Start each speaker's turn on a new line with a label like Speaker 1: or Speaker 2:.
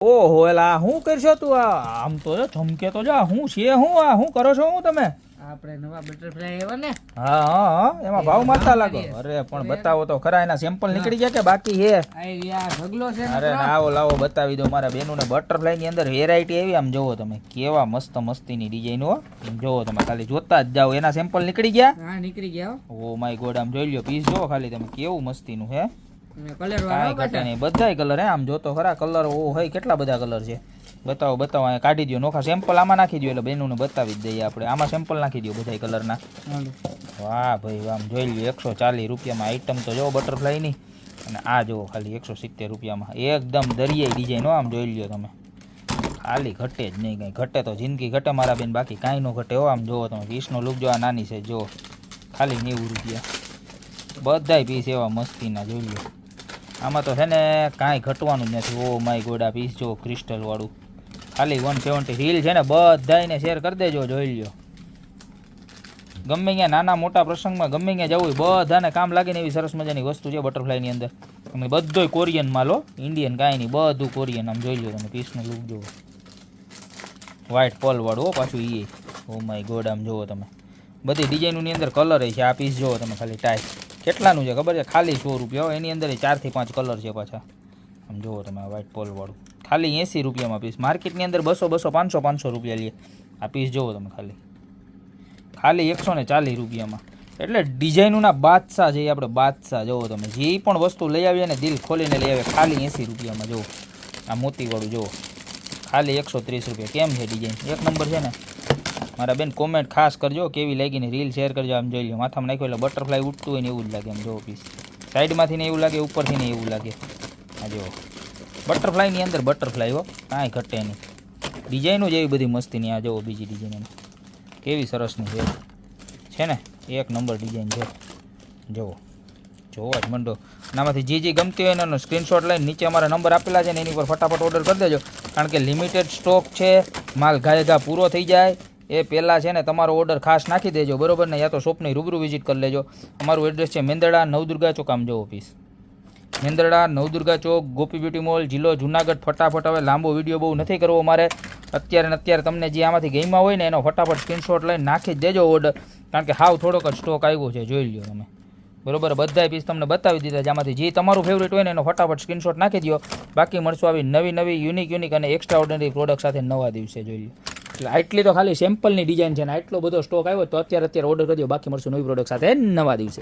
Speaker 1: ઓહો એલા શું કરશો તું આમ તો ધમકે તો જા હું છે હું શું કરો છો હું તમે
Speaker 2: આપણે નવા બટરફ્લાય આવ્યા ને
Speaker 1: હા હા હા એમાં ભાવ મારતા લાગો અરે પણ બતાવો તો ખરા એના સેમ્પલ નીકળી ગયા કે બાકી છે
Speaker 2: આ ઢગલો છે ને
Speaker 1: અરે લાવો લાવો બતાવી દો મારા બેનુને બટરફ્લાય ની અંદર વેરાયટી એવી આમ જોવો તમે કેવા મસ્ત મસ્તીની ડિઝાઇન હો જોવો તમે ખાલી જોતા જ જાઓ એના સેમ્પલ નીકળી ગયા
Speaker 2: હા નીકળી ગયા
Speaker 1: ઓ માય ગોડ આમ જોઈ લ્યો પીસ જોવો ખાલી તમે કેવું મસ્તીનું હે
Speaker 2: કલર વાળો
Speaker 1: ઘટે નહીં બધાય કલર હે આમ જોતો ખરા કલર ઓ હોય કેટલા બધા કલર છે બતાવો બતાવો અહીંયા કાઢી દો નોખા સેમ્પલ આમાં નાખી દો એટલે બેનુને બતાવી જ દઈએ આપણે આમાં સેમ્પલ નાખી દો બધાય કલરના વાહ ભાઈ આમ જોઈ લ્યો 140 રૂપિયામાં આઈટમ તો જો બટરફ્લાયની અને આ જુઓ ખાલી 170 રૂપિયામાં એકદમ દરિયાઈ ડિઝાઇન હો આમ જોઈ લ્યો તમે ખાલી ઘટે જ નહીં કાંઈ ઘટે તો જિંદગી ઘટે મારા બેન બાકી કાંઈ ન ઘટે હો આમ જુઓ તમે પીસનો લુક જો આ નાની છે જો ખાલી 90 રૂપિયા બધાય પીસ એવા મસ્તીના જોઈ લ્યો આમાં તો છે ને કાંઈ ઘટવાનું જ નથી ઓ માય ગોડ આ પીસ જો ક્રિસ્ટલ વાળું ખાલી 170 રીલ છે ને બધાને શેર કરી દેજો જોઈ લ્યો ગમે ત્યાં નાના મોટા પ્રસંગમાં ગમે ત્યાં જવું હોય બધાને કામ લાગે ને એવી સરસ મજાની વસ્તુ છે બટરફ્લાયની અંદર તમે બધોય કોરિયન માલ હો ઇન્ડિયન કાંઈ નહીં બધું કોરિયન આમ જોઈ લો તમે પીસનું લુક જુઓ વ્હાઇટ પલ વાળું હો પાછું એ ઓ માય ગોડ આમ જુઓ તમે બધી ડિઝાઇનોની અંદર કલર છે આ પીસ જુઓ તમે ખાલી ટાઈટ કેટલાનું છે ખબર છે ખાલી 100 રૂપિયા એની અંદર 4 થી 5 કલર છે પાછા આમ જુઓ તમે આ વ્હાઇટ પોલ વાળું ખાલી 80 રૂપિયામાં પીસ માર્કેટની અંદર 200 200 500 રૂપિયા લે આ પીસ જુઓ તમે ખાલી 140 રૂપિયામાં એટલે ડિઝાઇનોના બાદશાહ છે આપણે બાદશાહ જુઓ તમે જે પણ વસ્તુ લઈ આવીએ ને દિલ ખોલીને લઈ આવે ખાલી 80 રૂપિયામાં જુઓ આ મોતીવાળું જુઓ ખાલી 130 રૂપિયા કેમ છે ડિઝાઇન એક નંબર છે ને મારા બેન કોમેન્ટ ખાસ કરજો કેવી લાગી ને રીલ શેર કરજો આમ જોઈ લો માથામાં નાખ્યો એટલે બટરફ્લાય ઉડતું હોય ને એવું જ લાગે આમ જો પીસ સાઈડમાંથી ને એવું લાગે ઉપરથી ને એવું લાગે આ જો બટરફ્લાયની અંદર બટરફ્લાય હો કાંઈ ઘટે નહીં ડિઝાઇનો જેવી બધી મસ્તીની આ જુઓ બીજી ડિઝાઇન કેવી સરસની છે ને એક નંબર ડિઝાઇન છે જુઓ જોવા જ મંડો આનામાંથી જે ગમતી હોય એનો સ્ક્રીનશોટ લઈને નીચે અમારા નંબર આપેલા છે ને એની પર ફટાફટ ઓર્ડર કરી દેજો કારણ કે લિમિટેડ સ્ટોક છે માલ ઘા પૂરો થઈ જાય એ પહેલાં છે ને તમારો ઓર્ડર ખાસ નાખી દેજો બરોબર ને યા તો શોપની રૂબરૂ વિઝિટ કરી લેજો અમારું એડ્રેસ છે મેંદરડા નવદુર્ગા ચોક આમ જુઓ ઓફિસ મેંદરડા નવદુર્ગા ચોક ગોપી બ્યુટી મોલ જિલ્લો જુનાગઢ ફટાફટ હવે લાંબો વિડીયો બહુ નથી કરવો મારે અત્યારે ને અત્યારે તમને જે આમાંથી ગેમમાં હોય ને એનો ફટાફટ સ્ક્રીનશોટ લઈને નાખી જ દેજો ઓર્ડર કારણ કે હાવ થોડોક જ સ્ટોક આવ્યો છે જોઈ લો તમે બરોબર બધા પીસ તમને બતાવી દીધા જેમાંથી જે તમારું ફેવરેટ હોય ને એનો ફટાફટ સ્ક્રીનશોટ નાખી દો બાકી મળશું આવી નવી યુનિક અને એક્સ્ટ્રા ઓર્ડિનરી પ્રોડક્ટ સાથે નવા દિવસે જોઈ લો એટલે આટલી તો ખાલી સેમ્પલની ડિઝાઇન છે ને આટલો બધો સ્ટોક આવ્યો તો અત્યારે ઓર્ડર કરી દો બાકી મળશું નવી પ્રોડક્ટ સાથે નવા દિવસે